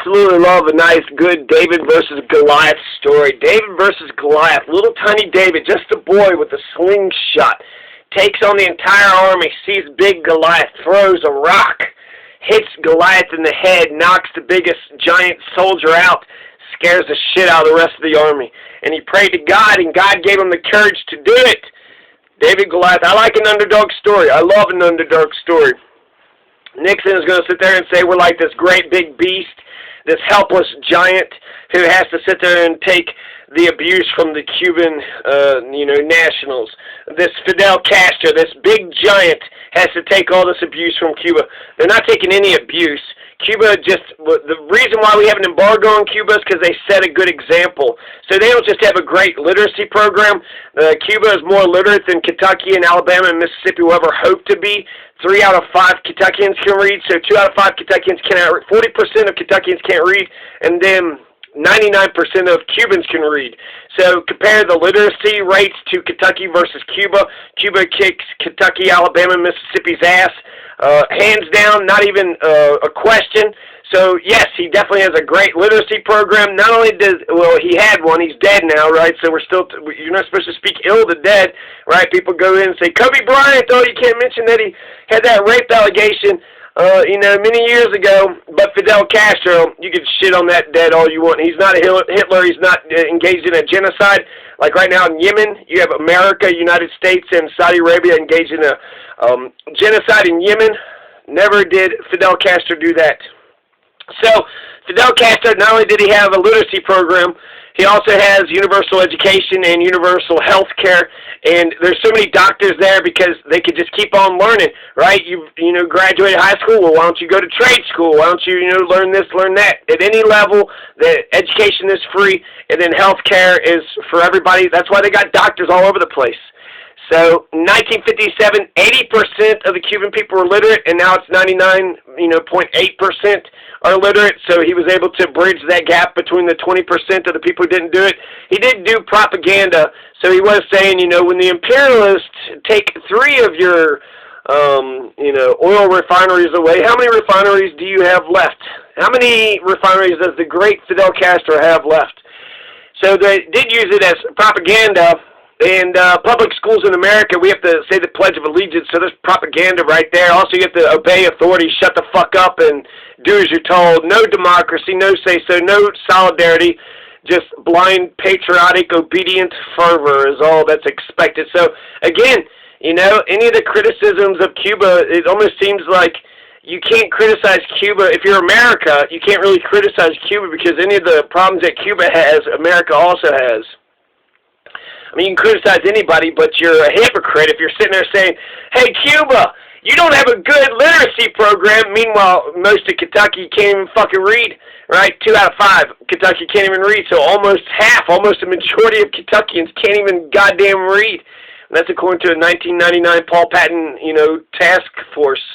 absolutely love a nice, good David versus Goliath story. David versus Goliath. Little tiny David, just a boy with a slingshot, takes on the entire army, sees big Goliath, throws a rock, hits Goliath in the head, knocks the biggest giant soldier out, scares the shit out of the rest of the army. And he prayed to God, and God gave him the courage to do it. David Goliath. I like an underdog story. I love an underdog story. Nixon is going to sit there and say we're like this great big beast, this helpless giant who has to sit there and take the abuse from the Cuban, nationals. This Fidel Castro, this big giant, has to take all this abuse from Cuba. They're not taking any abuse. Cuba the reason why we have an embargo on Cuba is because they set a good example. So they don't just have a great literacy program. Cuba is more literate than Kentucky and Alabama and Mississippi will ever hope to be. 3 out of 5 Kentuckians can read, so 2 out of 5 Kentuckians cannot read. 40% of Kentuckians can't read, and then 99% of Cubans can read. So compare the literacy rates to Kentucky versus Cuba. Cuba kicks Kentucky, Alabama, Mississippi's ass. Hands down, not even a question. So, yes, he definitely has a great literacy program. Not only he had one, he's dead now, right? So you're not supposed to speak ill of the dead, right? People go in and say, Kobe Bryant, oh, you can't mention that he had that rape allegation, many years ago. But Fidel Castro, you can shit on that dead all you want. He's not a Hitler. He's not engaged in a genocide. Like right now in Yemen, you have America, United States, and Saudi Arabia engaged in a genocide in Yemen. Never did Fidel Castro do that. So Fidel Castro, not only did he have a literacy program, he also has universal education and universal health care, and there's so many doctors there because they could just keep on learning, right? You graduated high school, well, why don't you go to trade school? Why don't you, learn this, learn that? At any level, the education is free, and then health care is for everybody. That's why they got doctors all over the place. So, 1957, 80% of the Cuban people were literate, and now it's 99.8% are literate. So he was able to bridge that gap between the 20% of the people who didn't do it. He did do propaganda, so he was saying, when the imperialists take 3 of your, oil refineries away, how many refineries do you have left? How many refineries does the great Fidel Castro have left? So they did use it as propaganda. And public schools in America, we have to say the Pledge of Allegiance, so there's propaganda right there. Also, you have to obey authority, shut the fuck up, and do as you're told. No democracy, no say-so, no solidarity, just blind, patriotic, obedient fervor is all that's expected. So, again, any of the criticisms of Cuba, it almost seems like you can't criticize Cuba. If you're America, you can't really criticize Cuba because any of the problems that Cuba has, America also has. I mean, you can criticize anybody, but you're a hypocrite if you're sitting there saying, hey, Cuba, you don't have a good literacy program. Meanwhile, most of Kentucky can't even fucking read, right? 2 out of 5 Kentucky can't even read. So almost a majority of Kentuckians can't even goddamn read. And that's according to a 1999 Paul Patton, task force,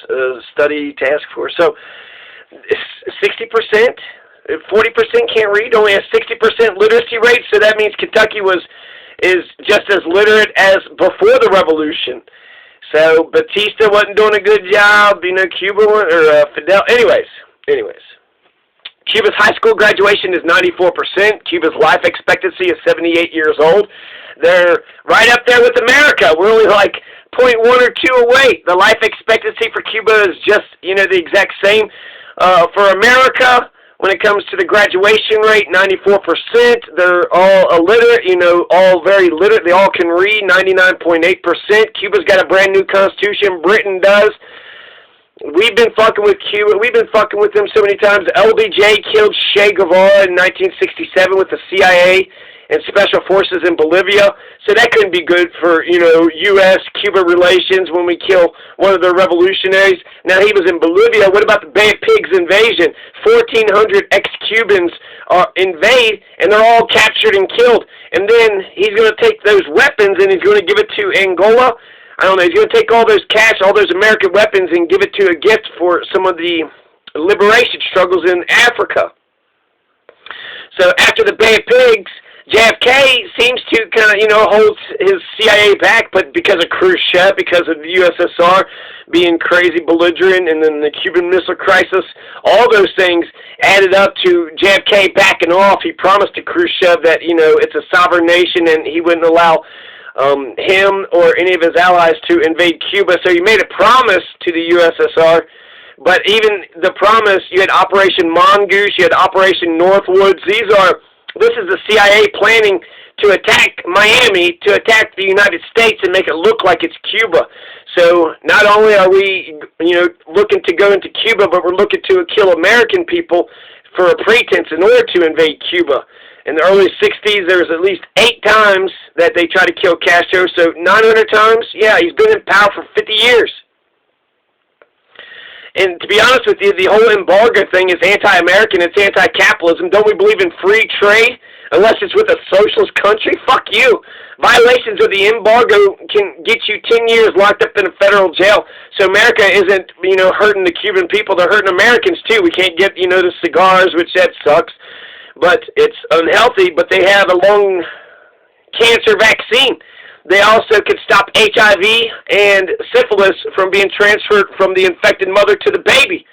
study task force. So 60%, 40% can't read, only a 60% literacy rate. So that means Kentucky is just as literate as before the revolution. So Batista wasn't doing a good job, Cuba or Fidel. Anyways. Cuba's high school graduation is 94%. Cuba's life expectancy is 78 years old. They're right up there with America. We're only like 0.1 or 2 away. The life expectancy for Cuba is just, the exact same. For America, when it comes to the graduation rate, 94%. They're all illiterate, all very literate. They all can read, 99.8%. Cuba's got a brand new constitution. Britain does. We've been fucking with Cuba. We've been fucking with them so many times. LBJ killed Che Guevara in 1967 with the CIA and Special Forces in Bolivia. So that couldn't be good for, U.S.-Cuba relations when we kill one of their revolutionaries. Now, he was in Bolivia. What about the Bay of Pigs invasion? 1,400 ex-Cubans invade, and they're all captured and killed. And then he's going to take those weapons, and he's going to give it to Angola. I don't know. He's going to take all those cash, all those American weapons, and give it to a gift for some of the liberation struggles in Africa. So after the Bay of Pigs, JFK seems to kind of, holds his CIA back, but because of Khrushchev, because of the USSR being crazy belligerent, and then the Cuban Missile Crisis, all those things added up to JFK backing off. He promised to Khrushchev that, it's a sovereign nation and he wouldn't allow him or any of his allies to invade Cuba. So he made a promise to the USSR. But even the promise, you had Operation Mongoose, you had Operation Northwoods. This is the CIA planning to attack Miami, to attack the United States and make it look like it's Cuba. So not only are we, looking to go into Cuba, but we're looking to kill American people for a pretense in order to invade Cuba. In the early 60s, there was at least 8 times that they tried to kill Castro. So 900 times? Yeah, he's been in power for 50 years. And to be honest with you, the whole embargo thing is anti-American. It's anti-capitalism. Don't we believe in free trade unless it's with a socialist country? Fuck you. Violations of the embargo can get you 10 years locked up in a federal jail. So America isn't, hurting the Cuban people. They're hurting Americans, too. We can't get, the cigars, which that sucks. But it's unhealthy. But they have a lung cancer vaccine. They also could stop HIV and syphilis from being transferred from the infected mother to the baby.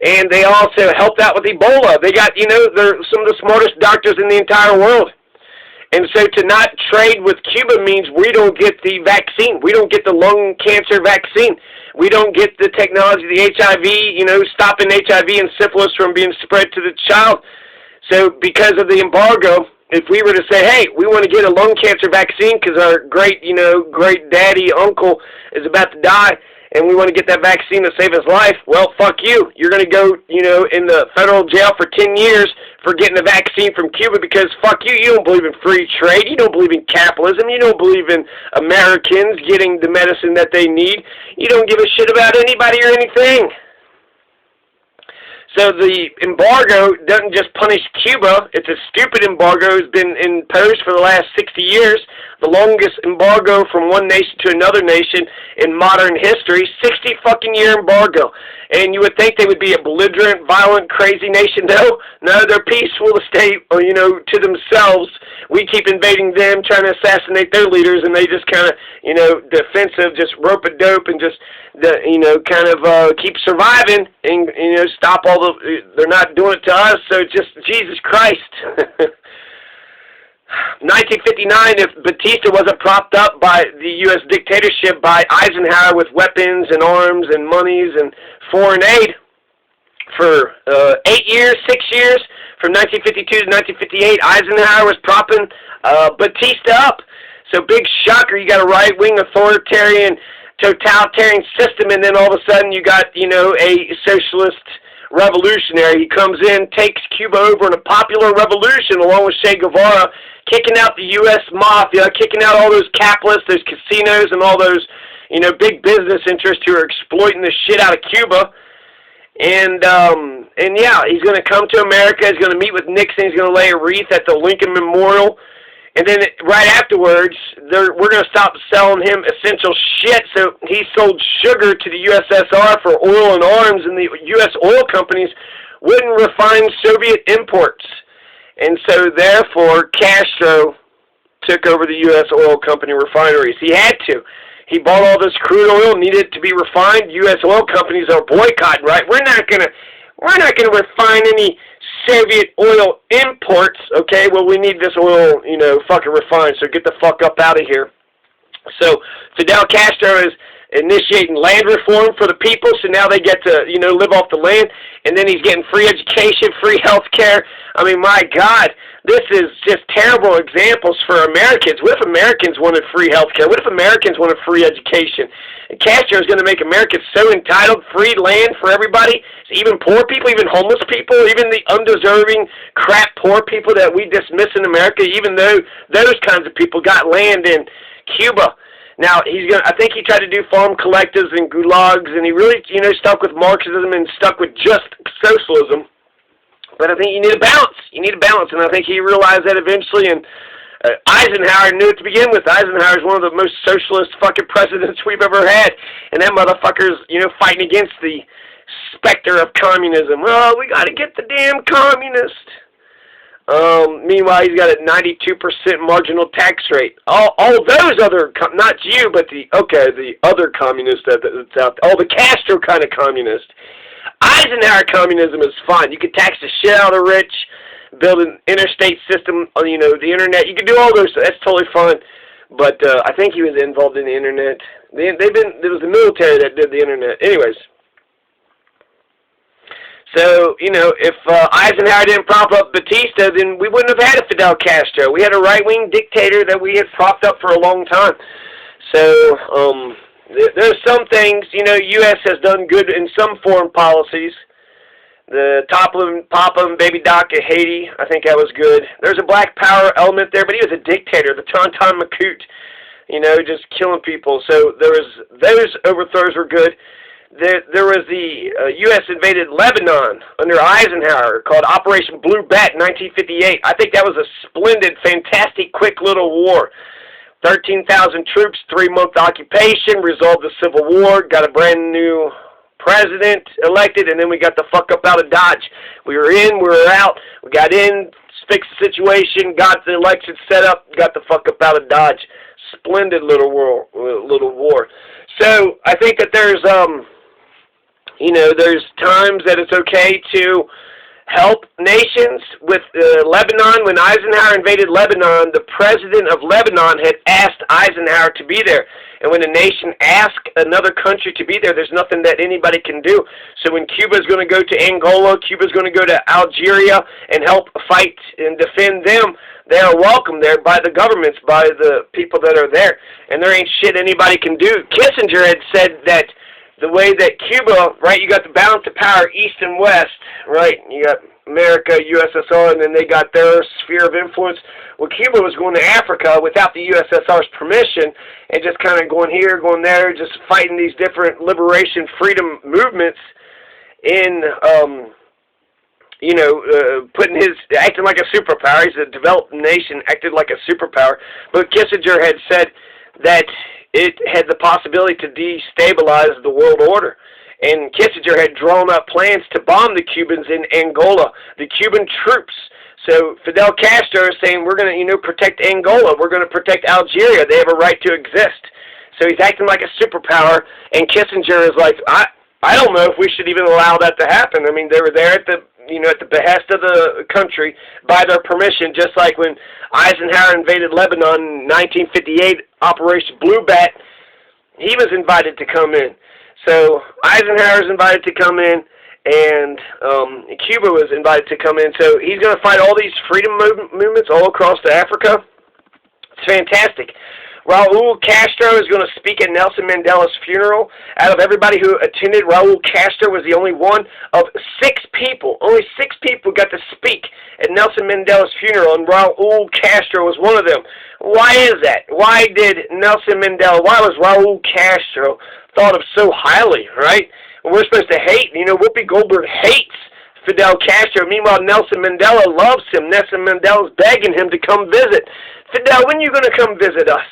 And they also helped out with Ebola. They got, they're some of the smartest doctors in the entire world. And so to not trade with Cuba means we don't get the vaccine. We don't get the lung cancer vaccine. We don't get the technology, the HIV, stopping HIV and syphilis from being spread to the child. So because of the embargo, if we were to say, hey, we want to get a lung cancer vaccine because our great daddy, uncle is about to die, and we want to get that vaccine to save his life, well, fuck you. You're going to go, in the federal jail for 10 years for getting a vaccine from Cuba because, fuck you, you don't believe in free trade. You don't believe in capitalism. You don't believe in Americans getting the medicine that they need. You don't give a shit about anybody or anything. So the embargo doesn't just punish Cuba. It's a stupid embargo. It's been imposed for the last 60 years, the longest embargo from one nation to another nation in modern history, 60-fucking-year embargo. And you would think they would be a belligerent, violent, crazy nation. No, they're peaceful to stay, to themselves. We keep invading them, trying to assassinate their leaders, and they just kind of, defensive, just rope-a-dope and just, keep surviving and, stop all they're not doing it to us, so just, Jesus Christ. 1959, if Batista wasn't propped up by the U.S. dictatorship by Eisenhower with weapons and arms and monies and foreign aid for 6 years, from 1952 to 1958, Eisenhower was propping Batista up. So big shocker, you got a right-wing authoritarian totalitarian system, and then all of a sudden you got, a socialist revolutionary. He comes in, takes Cuba over in a popular revolution along with Che Guevara, kicking out the U.S. mafia, kicking out all those capitalists, those casinos, and all those, big business interests who are exploiting the shit out of Cuba. And yeah, he's going to come to America. He's going to meet with Nixon. He's going to lay a wreath at the Lincoln Memorial. And then right afterwards, we're going to stop selling him essential shit. So he sold sugar to the USSR for oil and arms, and the U.S. oil companies wouldn't refine Soviet imports. And so therefore, Castro took over the U.S. oil company refineries. He had to. He bought all this crude oil, needed it to be refined. U.S. oil companies are boycotting, right? We're not gonna refine any Soviet oil imports, okay? Well, we need this oil, fucking refined, so get the fuck up out of here. So Fidel Castro is initiating land reform for the people, so now they get to, live off the land, and then he's getting free education, free health care. I mean, my God, this is just terrible examples for Americans. What if Americans wanted free health care? What if Americans wanted free education? And Castro is going to make Americans so entitled, free land for everybody, even poor people, even homeless people, even the undeserving, crap poor people that we dismiss in America, even though those kinds of people got land in Cuba. Now, I think he tried to do farm collectives and gulags, and he really, stuck with Marxism and stuck with just socialism. But I think you need a balance. You need a balance, and I think he realized that eventually, and Eisenhower knew it to begin with. Eisenhower is one of the most socialist fucking presidents we've ever had, and that motherfucker's, fighting against the specter of communism. Oh, we got to get the damn communist. Meanwhile, he's got a 92% marginal tax rate. All those other, not you, but the other communists that's out there. The Castro kind of communist. Eisenhower communism is fine. You can tax the shit out of the rich, build an interstate system, the internet. You can do all those. That's totally fine. But I think he was involved in the internet. It was the military that did the internet. Anyways. So, if Eisenhower didn't prop up Batista, then we wouldn't have had a Fidel Castro. We had a right-wing dictator that we had propped up for a long time. So, there's some things, U.S. has done good in some foreign policies. The Papa and Baby Doc of Haiti, I think that was good. There's a black power element there, but he was a dictator, the Tonton Macoute, just killing people. So those overthrows were good. There was the U.S. invaded Lebanon under Eisenhower called Operation Blue Bat in 1958. I think that was a splendid, fantastic, quick little war. 13,000 troops, 3-month occupation, resolved the Civil War, got a brand new president elected, and then we got the fuck up out of Dodge. We were in, we were out, we got in, fixed the situation, got the election set up, got the fuck up out of Dodge. Splendid little war. So I think that there's there's times that it's okay to help nations. With Lebanon, when Eisenhower invaded Lebanon, the president of Lebanon had asked Eisenhower to be there. And when a nation asks another country to be there, there's nothing that anybody can do. So when Cuba's going to go to Angola, Cuba's going to go to Algeria and help fight and defend them, they are welcome there by the governments, by the people that are there. And there ain't shit anybody can do. Kissinger had said that the way that Cuba, right, you got the balance of power, East and West, right? You got America, USSR, and then they got their sphere of influence. Well, Cuba was going to Africa without the USSR's permission and just kind of going here, going there, just fighting these different liberation, freedom movements in, acting like a superpower. He's a developed nation, acted like a superpower. But Kissinger had said that it had the possibility to destabilize the world order. And Kissinger had drawn up plans to bomb the Cubans in Angola, the Cuban troops. So Fidel Castro is saying, we're going to, protect Angola. We're going to protect Algeria. They have a right to exist. So he's acting like a superpower. And Kissinger is like, I don't know if we should even allow that to happen. I mean, they were there at the behest of the country by their permission, just like when Eisenhower invaded Lebanon in 1958, Operation Blue Bat, he was invited to come in. So Eisenhower was invited to come in, and Cuba was invited to come in. So he's going to fight all these freedom movements all across Africa. It's fantastic. Raul Castro is going to speak at Nelson Mandela's funeral. Out of everybody who attended, Raul Castro was the only one of 6 people. Only 6 people got to speak at Nelson Mandela's funeral, and Raul Castro was one of them. Why is that? Why was Raul Castro thought of so highly, right? We're supposed to hate. Whoopi Goldberg hates Fidel Castro. Meanwhile, Nelson Mandela loves him. Nelson Mandela's begging him to come visit. Fidel, when are you going to come visit us?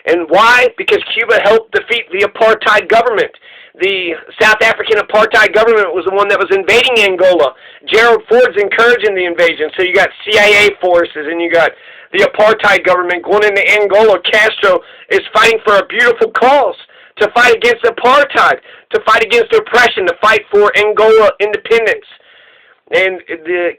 And why? Because Cuba helped defeat the apartheid government. The South African apartheid government was the one that was invading Angola. Gerald Ford's encouraging the invasion. So you got CIA forces and you got the apartheid government going into Angola. Castro is fighting for a beautiful cause, to fight against apartheid, to fight against oppression, to fight for Angola independence. And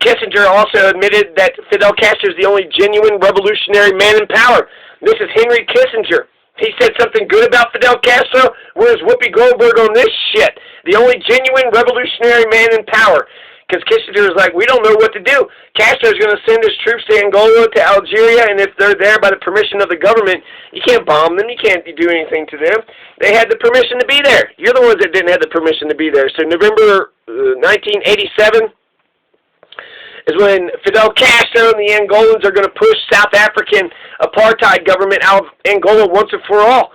Kissinger also admitted that Fidel Castro is the only genuine revolutionary man in power. This is Henry Kissinger. He said something good about Fidel Castro. Where's Whoopi Goldberg on this shit? The only genuine revolutionary man in power. Because Kissinger is like, we don't know what to do. Castro is going to send his troops to Angola, to Algeria, and if they're there by the permission of the government, you can't bomb them. You can't do anything to them. They had the permission to be there. You're the ones that didn't have the permission to be there. So November 1987 is when Fidel Castro and the Angolans are going to push South African apartheid government out of Angola once and for all.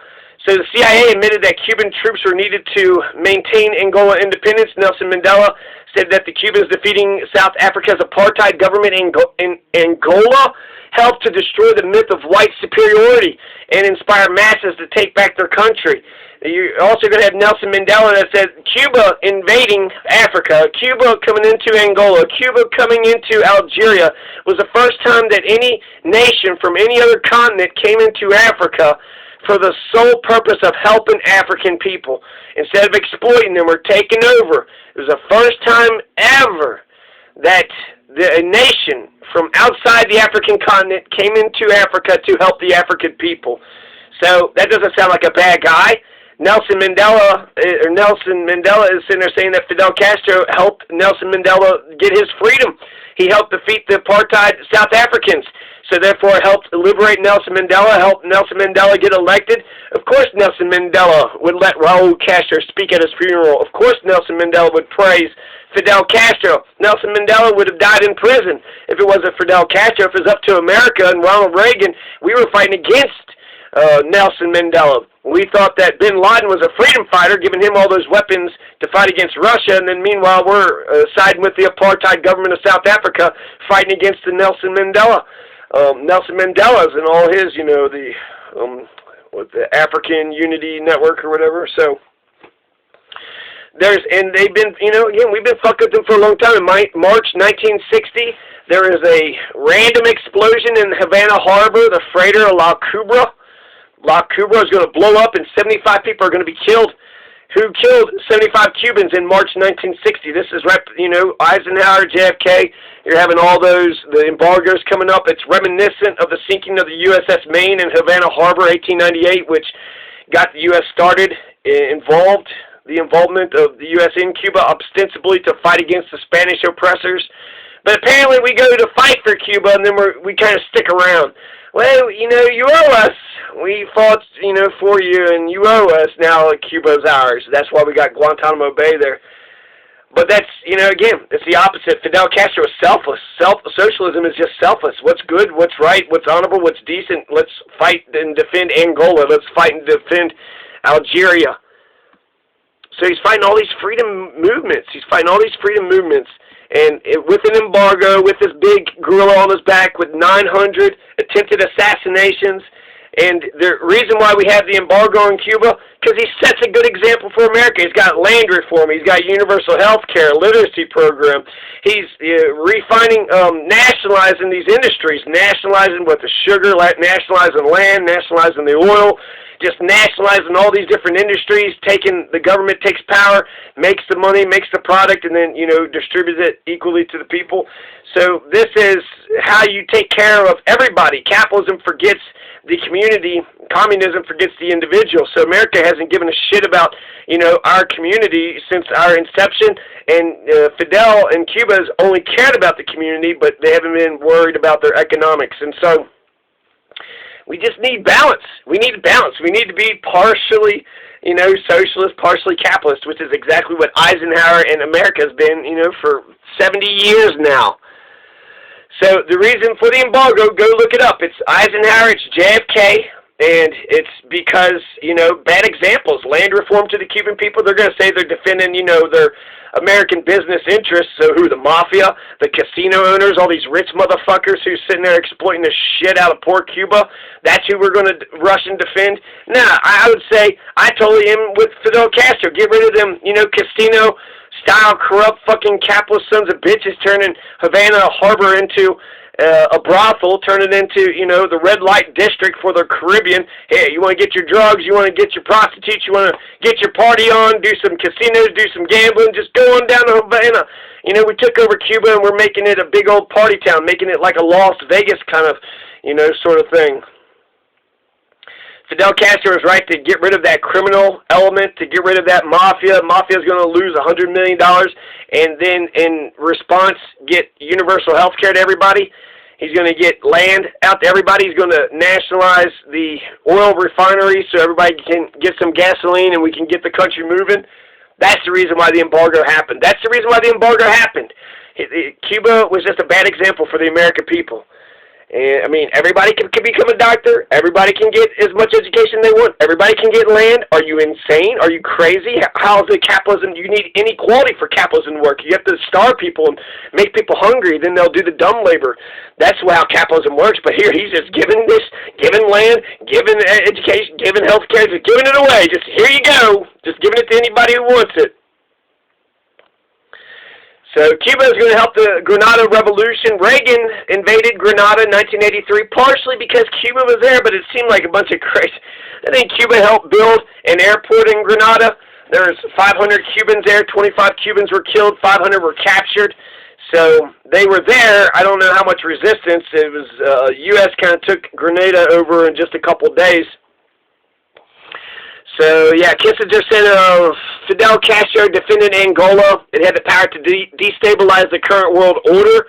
So the CIA admitted that Cuban troops were needed to maintain Angola independence. Nelson Mandela said that the Cubans defeating South Africa's apartheid government in Angola helped to destroy the myth of white superiority and inspire masses to take back their country. You're also going to have Nelson Mandela that said Cuba invading Africa, Cuba coming into Angola, Cuba coming into Algeria was the first time that any nation from any other continent came into Africa for the sole purpose of helping African people. Instead of exploiting them or taking over, it was the first time ever that a nation from outside the African continent came into Africa to help the African people. So that doesn't sound like a bad guy. Nelson Mandela is sitting there saying that Fidel Castro helped Nelson Mandela get his freedom. He helped defeat the apartheid South Africans. So therefore helped liberate Nelson Mandela, helped Nelson Mandela get elected. Of course Nelson Mandela would let Raul Castro speak at his funeral. Of course Nelson Mandela would praise Fidel Castro. Nelson Mandela would have died in prison if it wasn't Fidel Castro. If it was up to America and Ronald Reagan, we were fighting against Nelson Mandela. We thought that bin Laden was a freedom fighter, giving him all those weapons to fight against Russia, and then meanwhile we're siding with the apartheid government of South Africa, fighting against the Nelson Mandela. Nelson Mandela's and all his, you know, the African Unity Network or whatever. So and they've been, you know, again, we've been fucking with them for a long time. In March 1960, there is a random explosion in Havana Harbor, the freighter La Cubra. La Cubra is going to blow up and 75 people are going to be killed. Who killed 75 Cubans in March 1960? This is, you know, Eisenhower, JFK. You're having all those, the embargoes coming up. It's reminiscent of the sinking of the USS Maine in Havana Harbor, 1898, which got the U.S. started, the involvement of the U.S. in Cuba, ostensibly to fight against the Spanish oppressors. But apparently we go to fight for Cuba, and then we kind of stick around. Well, you know, you owe us. We fought, you know, for you, and you owe us. Now Cuba's ours. That's why we got Guantanamo Bay there. But that's, you know, again, it's the opposite. Fidel Castro is selfless. Socialism is just selfless. What's good, what's right, what's honorable, what's decent. Let's fight and defend Angola. Let's fight and defend Algeria. So he's fighting all these freedom movements. And with an embargo, with this big gorilla on his back, with 900 attempted assassinations, and the reason why we have the embargo in Cuba, because he sets a good example for America. He's got land reform. He's got universal health care, literacy program. He's nationalizing these industries, nationalizing the sugar, nationalizing land, nationalizing the oil, just nationalizing all these different industries, the government takes power, makes the money, makes the product, and then, you know, distributes it equally to the people. So this is how you take care of everybody. Capitalism forgets the community, communism forgets the individual. So America hasn't given a shit about, you know, our community since our inception, and Fidel and Cuba has only cared about the community, but they haven't been worried about their economics. And so we just need balance. We need balance. We need to be partially, you know, socialist, partially capitalist, which is exactly what Eisenhower and America has been, you know, for 70 years now. So the reason for the embargo, go look it up. It's Eisenhower, it's JFK, and it's because, you know, bad examples. Land reform to the Cuban people, they're going to say they're defending, you know, their American business interests. So who? The mafia, the casino owners, all these rich motherfuckers who's sitting there exploiting the shit out of poor Cuba. That's who we're going to rush and defend? Nah, I would say I totally am with Fidel Castro. Get rid of them, you know, casino-style, corrupt fucking capitalist sons of bitches turning Havana Harbor into a brothel, turn it into, you know, the red light district for the Caribbean. Hey, you want to get your drugs, you want to get your prostitutes, you want to get your party on, do some casinos, do some gambling, just go on down to Havana. You know, we took over Cuba and we're making it a big old party town, making it like a Las Vegas kind of, you know, sort of thing. Fidel Castro is right to get rid of that criminal element, to get rid of that mafia. Mafia is going to lose $100 million, and then in response, get universal health care to everybody. He's going to get land out to everybody. He's going to nationalize the oil refineries so everybody can get some gasoline and we can get the country moving. That's the reason why the embargo happened. That's the reason why the embargo happened. Cuba was just a bad example for the American people. And, I mean, everybody can become a doctor. Everybody can get as much education they want. Everybody can get land. Are you insane? Are you crazy? How is it capitalism? You need inequality for capitalism to work. You have to starve people and make people hungry. Then they'll do the dumb labor. That's how capitalism works. But here, he's just giving land, giving education, giving health care, just giving it away. Just, here you go. Just giving it to anybody who wants it. So Cuba is going to help the Grenada Revolution. Reagan invaded Grenada in 1983, partially because Cuba was there, but it seemed like a bunch of crazy. I think Cuba helped build an airport in Grenada. There's 500 Cubans there. 25 Cubans were killed. 500 were captured. So they were there. I don't know how much resistance. It was U.S. kind of took Grenada over in just a couple days. So, yeah, Kissinger said Fidel Castro defended Angola. It had the power to destabilize the current world order.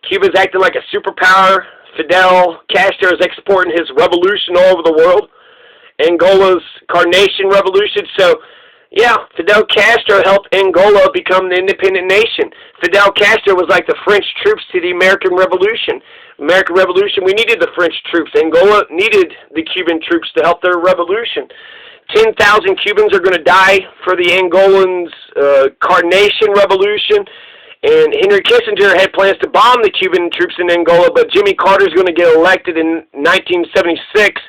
Cuba's acting like a superpower. Fidel Castro is exporting his revolution all over the world. Angola's Carnation Revolution. So, yeah, Fidel Castro helped Angola become an independent nation. Fidel Castro was like the French troops to the American Revolution. American Revolution, we needed the French troops. Angola needed the Cuban troops to help their revolution. 10,000 Cubans are going to die for the Angolans' Carnation Revolution. And Henry Kissinger had plans to bomb the Cuban troops in Angola, but Jimmy Carter's going to get elected in 1976.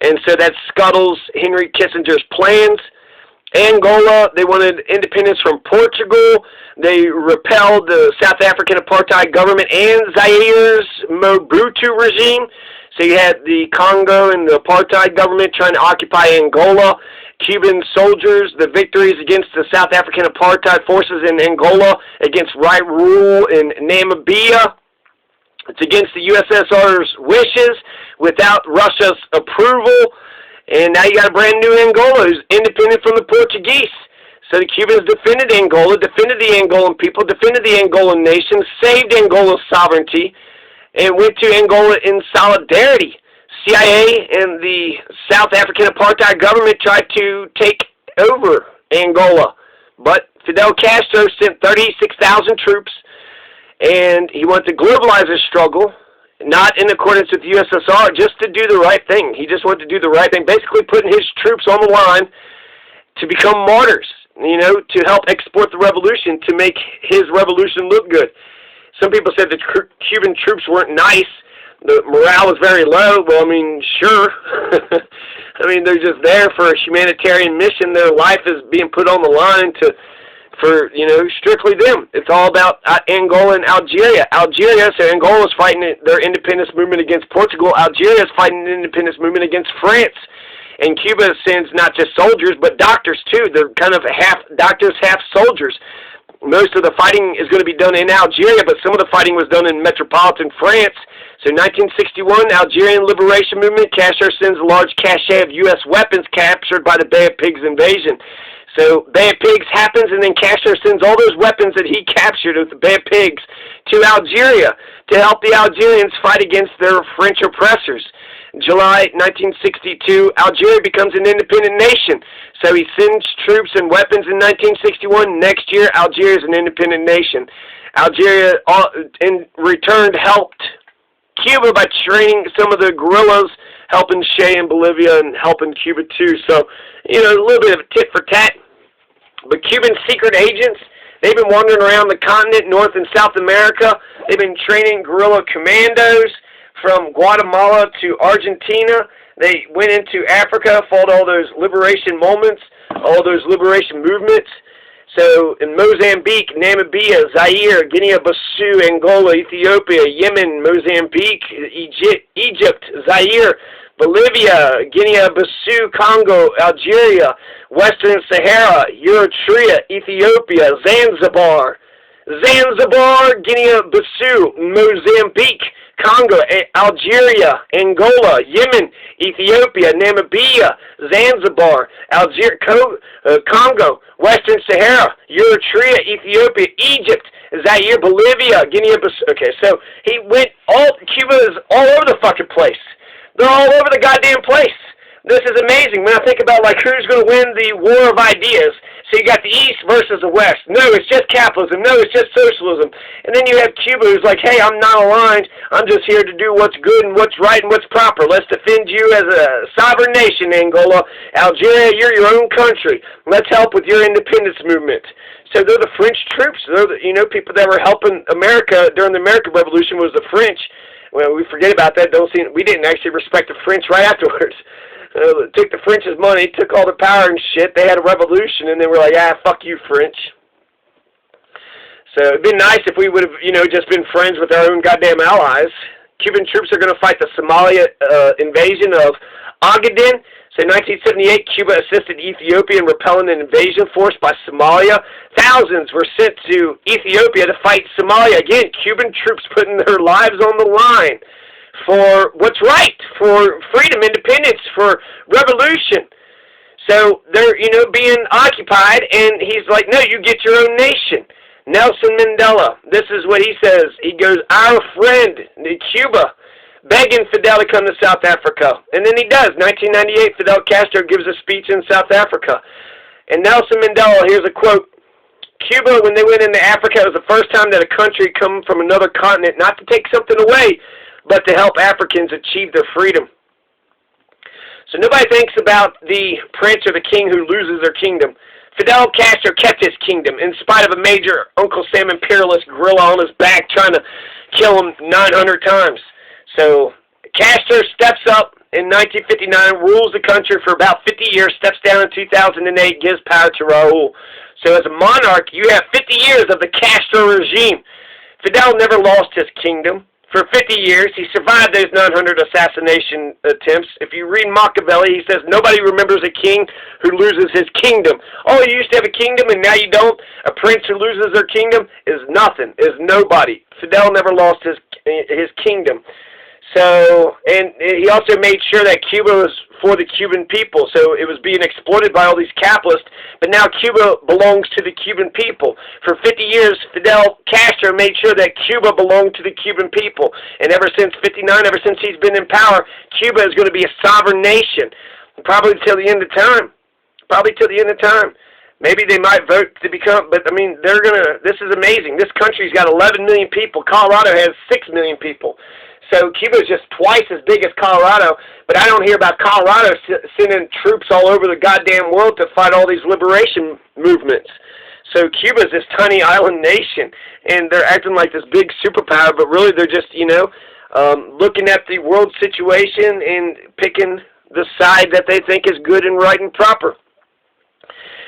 And so that scuttles Henry Kissinger's plans. Angola, they wanted independence from Portugal. They repelled the South African apartheid government and Zaire's Mobutu regime. So you had the Congo and the apartheid government trying to occupy Angola. Cuban soldiers, the victories against the South African apartheid forces in Angola, against right rule in Namibia. It's against the USSR's wishes, without Russia's approval. And now you got a brand new Angola who's independent from the Portuguese. So the Cubans defended Angola, defended the Angolan people, defended the Angolan nation, saved Angola's sovereignty, and went to Angola in solidarity. CIA and the South African apartheid government tried to take over Angola. But Fidel Castro sent 36,000 troops, and he wanted to globalize his struggle, not in accordance with the USSR, just to do the right thing. He just wanted to do the right thing, basically putting his troops on the line to become martyrs, you know, to help export the revolution, to make his revolution look good. Some people said the Cuban troops weren't nice. The morale was very low. Well, I mean, sure. I mean, they're just there for a humanitarian mission. Their life is being put on the line for, you know, strictly them. It's all about Angola and Algeria. So Angola's fighting their independence movement against Portugal. Algeria's fighting an independence movement against France. And Cuba sends not just soldiers, but doctors, too. They're kind of half doctors, half soldiers. Most of the fighting is going to be done in Algeria, but some of the fighting was done in metropolitan France. So 1961, Algerian Liberation Movement, Castro sends a large cache of U.S. weapons captured by the Bay of Pigs invasion. So Bay of Pigs happens, and then Castro sends all those weapons that he captured with the Bay of Pigs to Algeria to help the Algerians fight against their French oppressors. July 1962, Algeria becomes an independent nation. So he sends troops and weapons in 1961. Next year, Algeria is an independent nation. Algeria, in return, helped Cuba by training some of the guerrillas, helping Che in Bolivia and helping Cuba too. So, you know, a little bit of a tit for tat. But Cuban secret agents, they've been wandering around the continent, North and South America. They've been training guerrilla commandos from Guatemala to Argentina. They went into Africa, fought all those liberation moments, all those liberation movements. So in Mozambique, Namibia, Zaire, Guinea-Bissau, Angola, Ethiopia, Yemen, Mozambique, Egypt, Zaire, Bolivia, Guinea-Bissau, Congo, Algeria, Western Sahara, Eritrea, Ethiopia, Zanzibar, Guinea-Bissau, Mozambique, Congo, Algeria, Angola, Yemen, Ethiopia, Namibia, Zanzibar, Congo, Western Sahara, Eritrea, Ethiopia, Egypt, Zaire, Bolivia, Guinea-Bissau. Okay, so he went Cuba is all over the fucking place. They're all over the goddamn place. This is amazing when I think about like who's going to win the war of ideas. So you got the East versus the West. No, it's just capitalism. No, it's just socialism. And then you have Cuba who's like, hey, I'm not aligned. I'm just here to do what's good and what's right and what's proper. Let's defend you as a sovereign nation, Angola. Algeria, you're your own country. Let's help with your independence movement. So they're the French troops. They're the, people that were helping America during the American Revolution was the French. Well, we forget about that. We didn't actually respect the French right afterwards. Took the French's money, took all their power and shit. They had a revolution, and they were like, fuck you, French. So it'd been nice if we would have, just been friends with our own goddamn allies. Cuban troops are going to fight the Somalia invasion of Ogaden. So in 1978, Cuba assisted Ethiopia in repelling an invasion force by Somalia. Thousands were sent to Ethiopia to fight Somalia. Again, Cuban troops putting their lives on the line for what's right, for freedom, independence, for revolution. So they're, being occupied, and he's like, no, you get your own nation. Nelson Mandela, this is what he says. He goes, our friend, Cuba, begging Fidel to come to South Africa. And then he does. 1998, Fidel Castro gives a speech in South Africa. And Nelson Mandela, here's a quote. Cuba, when they went into Africa, it was the first time that a country come from another continent, not to take something away, but to help Africans achieve their freedom. So nobody thinks about the prince or the king who loses their kingdom. Fidel Castro kept his kingdom in spite of a major Uncle Sam imperialist gorilla on his back trying to kill him 900 times. So Castro steps up in 1959, rules the country for about 50 years, steps down in 2008, gives power to Raul. So as a monarch, you have 50 years of the Castro regime. Fidel never lost his kingdom. For 50 years, he survived those 900 assassination attempts. If you read Machiavelli, he says, nobody remembers a king who loses his kingdom. Oh, you used to have a kingdom and now you don't? A prince who loses their kingdom is nothing, is nobody. Fidel never lost his kingdom. So, and he also made sure that Cuba was for the Cuban people. So it was being exploited by all these capitalists, but now Cuba belongs to the Cuban people. For 50 years, Fidel Castro made sure that Cuba belonged to the Cuban people. And ever since 59, ever since he's been in power, Cuba is going to be a sovereign nation. Probably till the end of time. Probably till the end of time. Maybe they might vote to become, but I mean, this is amazing. This country's got 11 million people. Colorado has 6 million people. So Cuba is just twice as big as Colorado, but I don't hear about Colorado sending troops all over the goddamn world to fight all these liberation movements. So Cuba is this tiny island nation, and they're acting like this big superpower, but really they're just, looking at the world situation and picking the side that they think is good and right and proper.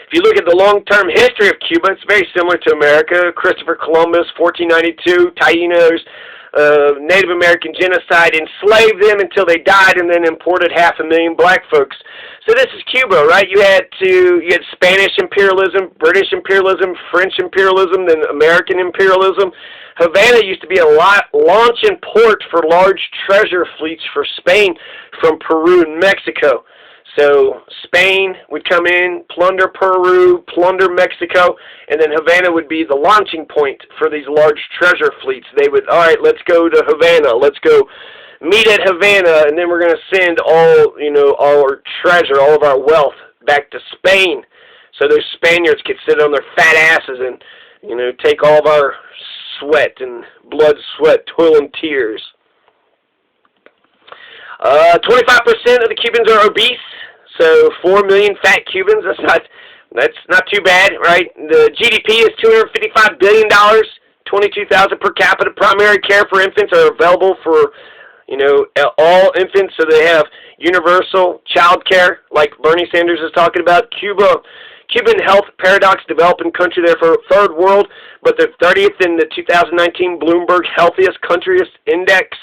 If you look at the long-term history of Cuba, it's very similar to America. Christopher Columbus, 1492, Taínos, Native American genocide, enslaved them until they died, and then imported 500,000 black folks. So this is Cuba, right? You had Spanish imperialism, British imperialism, French imperialism, then American imperialism. Havana used to be a launch and port for large treasure fleets for Spain from Peru and Mexico. So Spain would come in, plunder Peru, plunder Mexico, and then Havana would be the launching point for these large treasure fleets. They would, all right, let's go to Havana. Let's go meet at Havana, and then we're going to send all our treasure, all of our wealth back to Spain. So those Spaniards could sit on their fat asses and, take all of our sweat and blood, sweat, toil, and tears. 25% of the Cubans are obese. So 4 million fat Cubans, that's not too bad, right? The GDP is $255 billion, 22,000 per capita. Primary care for infants are available for, all infants, so they have universal child care, like Bernie Sanders is talking about. Cuban health paradox, developing country there for third world, but they're 30th in the 2019 Bloomberg Healthiest Countries Index.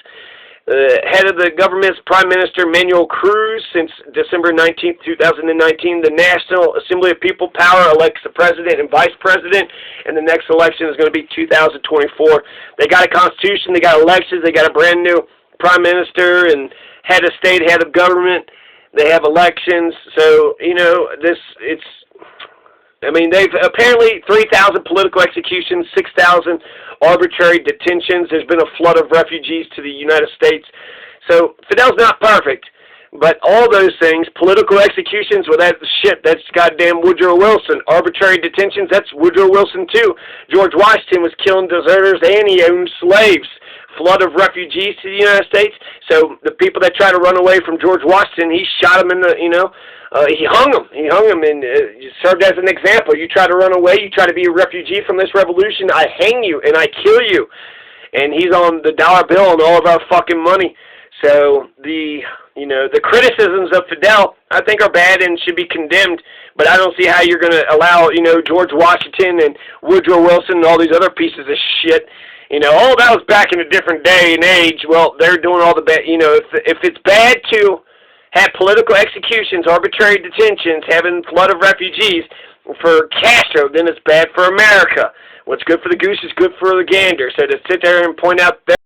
Head of the government's Prime Minister Manuel Cruz since December 19, 2019. The National Assembly of People Power elects the president and vice president, and the next election is going to be 2024. They got a constitution, they got elections, they got a brand new prime minister and head of state, head of government. They have elections, so they've apparently 3,000 political executions, 6,000 arbitrary detentions. There's been a flood of refugees to the United States. So Fidel's not perfect, But all those things, political executions, well, that's shit. That's goddamn Woodrow Wilson. Arbitrary detentions, that's Woodrow Wilson too. George Washington was killing deserters and he owned slaves. Flood of refugees to the United States. So the people that try to run away from George Washington, he shot them in the, he hung them. He hung them and served as an example. You try to run away, you try to be a refugee from this revolution, I hang you and I kill you. And he's on the dollar bill and all of our fucking money. So the criticisms of Fidel, I think, are bad and should be condemned. But I don't see how you're going to allow, George Washington and Woodrow Wilson and all these other pieces of shit. All that was back in a different day and age. Well, they're doing all the bad. If it's bad to have political executions, arbitrary detentions, having flood of refugees for Castro, then it's bad for America. What's good for the goose is good for the gander. So to sit there and point out that